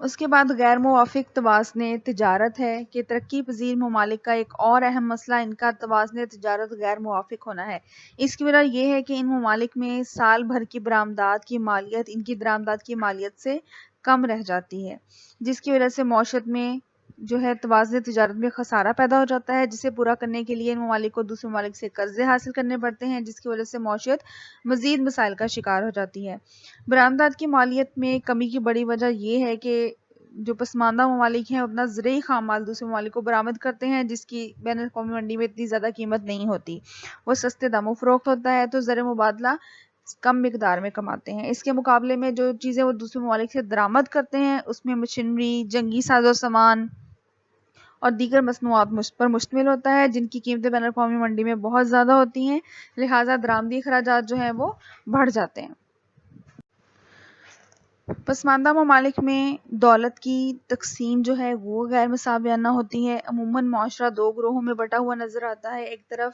اس کے بعد غیر موافق توازن تجارت ہے کہ ترقی پذیر ممالک کا ایک اور اہم مسئلہ ان کا توازن تجارت غیر موافق ہونا ہے۔ اس کی وجہ یہ ہے کہ ان ممالک میں سال بھر کی برآمدات کی مالیت ان کی درآمدات کی مالیت سے کم رہ جاتی ہے، جس کی وجہ سے معیشت میں جو ہے توازن تجارت میں خسارہ پیدا ہو جاتا ہے، جسے پورا کرنے کے لیے ان ممالک کو دوسرے ممالک سے قرضے حاصل کرنے پڑتے ہیں، جس کی وجہ سے معیشت مزید مسائل کا شکار ہو جاتی ہے۔ برآمدات کی مالیت میں کمی کی بڑی وجہ یہ ہے کہ جو پسماندہ ممالک ہیں اپنا زرعی خام مال دوسرے ممالک کو برآمد کرتے ہیں، جس کی بین الاقوامی منڈی میں اتنی زیادہ قیمت نہیں ہوتی، وہ سستے داموں فروخت ہوتا ہے، تو زر مبادلہ کم مقدار میں کماتے ہیں۔ اس کے مقابلے میں جو چیزیں وہ دوسرے ممالک سے درآمد کرتے ہیں اس میں مشینری، جنگی ساز و سامان اور دیگر مصنوعات پر مشتمل ہوتا ہے، جن کی قیمتیں بین الاقوامی منڈی میں بہت زیادہ ہوتی ہیں، لہٰذا درآمدی اخراجات جو ہیں وہ بڑھ جاتے ہیں۔ پسماندہ ممالک میں دولت کی تقسیم جو ہے وہ غیر مساویانہ ہوتی ہے۔ عموماً معاشرہ دو گروہوں میں بٹا ہوا نظر آتا ہے۔ ایک طرف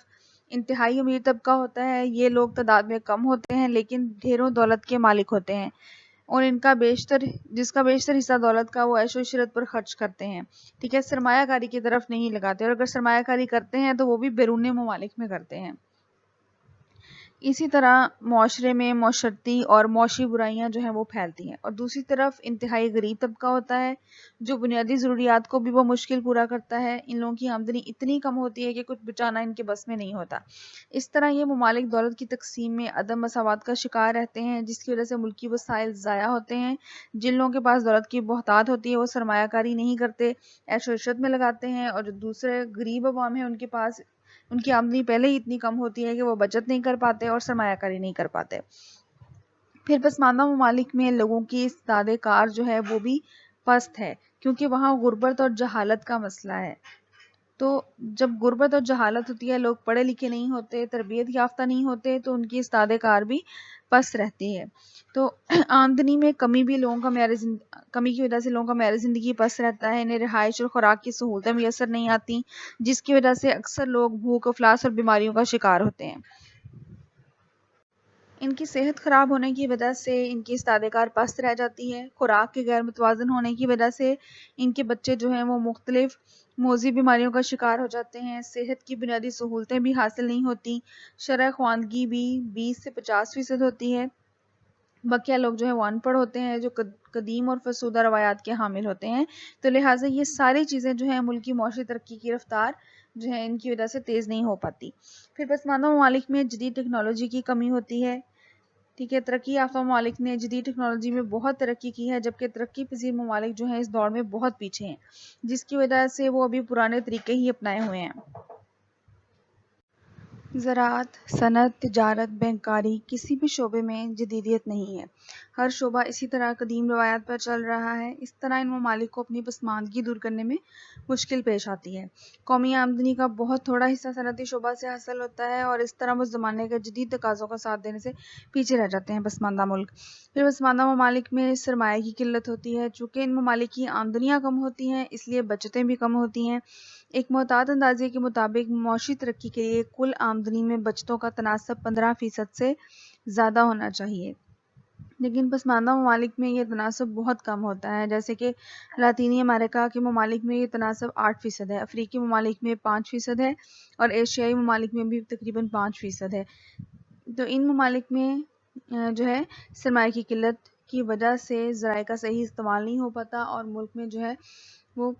انتہائی امیر طبقہ ہوتا ہے، یہ لوگ تعداد میں کم ہوتے ہیں لیکن ڈھیروں دولت کے مالک ہوتے ہیں، اور جس کا بیشتر حصہ دولت کا وہ عیش و عشرت پر خرچ کرتے ہیں، ٹھیک ہے، سرمایہ کاری کی طرف نہیں لگاتے، اور اگر سرمایہ کاری کرتے ہیں تو وہ بھی بیرون ممالک میں کرتے ہیں۔ اسی طرح معاشرے میں معاشرتی اور معاشی برائیاں جو ہیں وہ پھیلتی ہیں، اور دوسری طرف انتہائی غریب طبقہ ہوتا ہے جو بنیادی ضروریات کو بھی بمشکل پورا کرتا ہے۔ ان لوگوں کی آمدنی اتنی کم ہوتی ہے کہ کچھ بچانا ان کے بس میں نہیں ہوتا۔ اس طرح یہ ممالک دولت کی تقسیم میں عدم مساوات کا شکار رہتے ہیں، جس کی وجہ سے ملکی وسائل ضائع ہوتے ہیں۔ جن لوگوں کے پاس دولت کی بہتات ہوتی ہے وہ سرمایہ کاری نہیں کرتے، عیش و عشرت میں لگاتے ہیں، اور جو دوسرے غریب عوام ہیں ان کی آمدنی پہلے ہی اتنی کم ہوتی ہے کہ وہ بچت نہیں کر پاتے اور سرمایہ کاری نہیں کر پاتے۔ پھر پسماندہ ممالک میں لوگوں کی استعداد کار جو ہے وہ بھی پست ہے، کیونکہ وہاں غربت اور جہالت کا مسئلہ ہے۔ تو جب غربت اور جہالت ہوتی ہے، لوگ پڑھے لکھے نہیں ہوتے، تربیت یافتہ نہیں ہوتے، تو ان کی استعداد کار بھی پست رہتی ہے۔ تو آمدنی میں کمی بھی کمی کی وجہ سے لوگوں کا معیار زندگی پست رہتا ہے، انہیں رہائش اور خوراک کی سہولتیں میسر نہیں آتی، جس کی وجہ سے اکثر لوگ بھوک، افلاس اور بیماریوں کا شکار ہوتے ہیں۔ ان کی صحت خراب ہونے کی وجہ سے ان کی استعداد کار پست رہ جاتی ہے۔ خوراک کے غیر متوازن ہونے کی وجہ سے ان کے بچے جو ہیں وہ مختلف موذی بیماریوں کا شکار ہو جاتے ہیں۔ صحت کی بنیادی سہولتیں بھی حاصل نہیں ہوتی، شرح خواندگی بھی 20 سے 50% ہوتی ہے۔ بقیہ لوگ جو ہیں وہ ان پڑھ ہوتے ہیں، جو قدیم اور فرسودہ روایات کے حامل ہوتے ہیں، تو لہٰذا یہ ساری چیزیں جو ہیں ملکی معاشی ترقی کی رفتار جو ہے ان کی وجہ سے تیز نہیں ہو پاتی۔ پھر پسماندہ ممالک میں جدید ٹیکنالوجی کی کمی ہوتی ہے، ٹھیک ہے، ترقی یافتہ ممالک نے جدید ٹیکنالوجی میں بہت ترقی کی ہے، جبکہ ترقی پذیر ممالک جو ہیں اس دور میں بہت پیچھے ہیں، جس کی وجہ سے وہ ابھی پرانے طریقے ہی اپنائے ہوئے ہیں۔ زراعت، صنعت، تجارت، بینکاری، کسی بھی شعبے میں جدیدیت نہیں ہے، ہر شعبہ اسی طرح قدیم روایات پر چل رہا ہے۔ اس طرح ان ممالک کو اپنی پسماندگی دور کرنے میں مشکل پیش آتی ہے۔ قومی آمدنی کا بہت تھوڑا حصہ صنعتی شعبہ سے حاصل ہوتا ہے، اور اس طرح وہ زمانے کے جدید تقاضوں کا ساتھ دینے سے پیچھے رہ جاتے ہیں پسماندہ ملک۔ پھر پسماندہ ممالک میں سرمایہ کی قلت ہوتی ہے، چونکہ ان ممالک کی آمدنیاں کم ہوتی ہیں اس لیے بچتیں بھی کم ہوتی ہیں۔ ایک محتاط اندازے کے مطابق معاشی ترقی کے لیے کل آمدنی میں بچتوں کا تناسب 15% سے زیادہ ہونا چاہیے، لیکن پسماندہ ممالک میں یہ تناسب بہت کم ہوتا ہے، جیسے کہ لاطینی امریکہ کے ممالک میں یہ تناسب 8% ہے، افریقی ممالک میں 5% ہے، اور ایشیائی ممالک میں بھی تقریباً 5% ہے۔ تو ان ممالک میں جو ہے سرمایہ کی قلت کی وجہ سے ذرائع کا صحیح استعمال نہیں ہو پاتا، اور ملک میں جو ہے وہ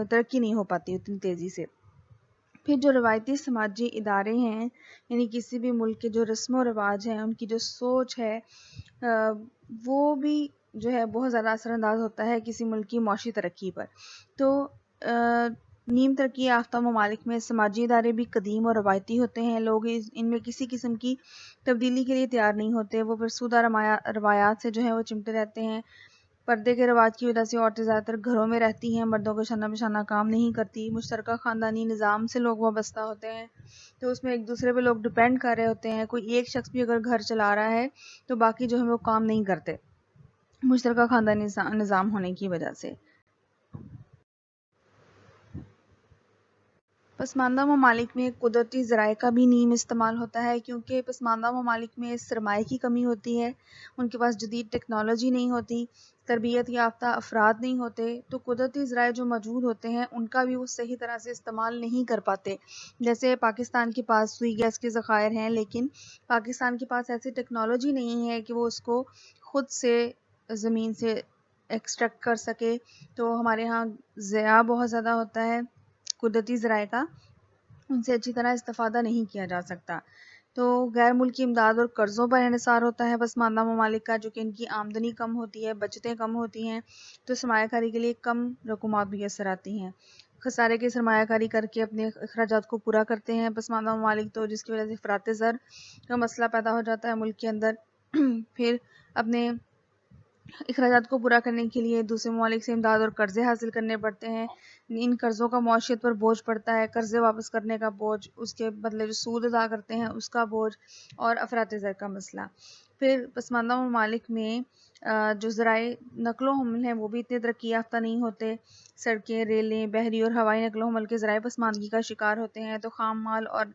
ترقی نہیں ہو پاتی اتنی تیزی سے۔ پھر جو روایتی سماجی ادارے ہیں، یعنی کسی بھی ملک کے جو رسم و رواج ہیں، ان کی جو سوچ ہے وہ بھی جو ہے بہت زیادہ اثر انداز ہوتا ہے کسی ملک کی معاشی ترقی پر۔ تو نیم ترقی یافتہ ممالک میں سماجی ادارے بھی قدیم اور روایتی ہوتے ہیں، لوگ ان میں کسی قسم کی تبدیلی کے لیے تیار نہیں ہوتے، وہ فرسودہ روایات سے جو ہے وہ چمٹے رہتے ہیں۔ پردے کے رواج کی وجہ سے عورتیں زیادہ تر گھروں میں رہتی ہیں، مردوں کو شانہ بشانہ کام نہیں کرتی، مشترکہ خاندانی نظام سے لوگ وابستہ ہوتے ہیں، تو اس میں ایک دوسرے پہ لوگ ڈپینڈ کر رہے ہوتے ہیں۔ کوئی ایک شخص بھی اگر گھر چلا رہا ہے تو باقی جو ہے وہ کام نہیں کرتے، مشترکہ خاندانی نظام ہونے کی وجہ سے۔ پسماندہ ممالک میں قدرتی ذرائع کا بھی نیم استعمال ہوتا ہے، کیونکہ پسماندہ ممالک میں سرمایہ کی کمی ہوتی ہے، ان کے پاس جدید ٹیکنالوجی نہیں ہوتی، تربیت یافتہ افراد نہیں ہوتے، تو قدرتی ذرائع جو موجود ہوتے ہیں ان کا بھی وہ صحیح طرح سے استعمال نہیں کر پاتے۔ جیسے پاکستان کے پاس سوئی گیس کے ذخائر ہیں، لیکن پاکستان کے پاس ایسی ٹیکنالوجی نہیں ہے کہ وہ اس کو خود سے زمین سے ایکسٹریکٹ کر سکے، تو ہمارے ہاں ضیاع بہت زیادہ ہوتا ہے قدرتی ذرائع کا، ان سے اچھی طرح استفادہ نہیں کیا جا سکتا۔ تو غیر ملکی امداد اور قرضوں پر انحصار ہوتا ہے پسماندہ ممالک کا، جو کہ ان کی آمدنی کم ہوتی ہے، بچتیں کم ہوتی ہیں، تو سرمایہ کاری کے لیے کم رقومات میسر آتی ہیں۔ خسارے کی سرمایہ کاری کر کے اپنے اخراجات کو پورا کرتے ہیں پسماندہ ممالک، تو جس کی وجہ سے افراط زر کا مسئلہ پیدا ہو جاتا ہے ملک کے اندر۔ پھر اپنے اخراجات کو پورا کرنے کے لیے دوسرے ممالک سے امداد اور قرضے حاصل کرنے پڑتے ہیں، ان قرضوں کا معیشت پر بوجھ پڑتا ہے، قرضے واپس کرنے کا بوجھ، اس کے بدلے جو سود ادا کرتے ہیں اس کا بوجھ، اور افراط زر کا مسئلہ۔ پھر پسماندہ ممالک میں جو ذرائع نقل و حمل ہیں وہ بھی اتنے ترقی یافتہ نہیں ہوتے، سڑکیں، ریلیں، بحری اور ہوائی نقل و حمل کے ذرائع پسماندگی کا شکار ہوتے ہیں، تو خام مال اور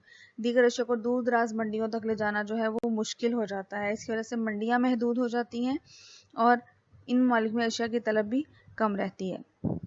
دیگر اشیاء کو دور دراز منڈیوں تک لے جانا جو ہے وہ مشکل ہو جاتا ہے۔ اس کی وجہ سے منڈیاں محدود ہو جاتی ہیں اور ان ممالک میں اشیاء کی طلب بھی کم رہتی ہے۔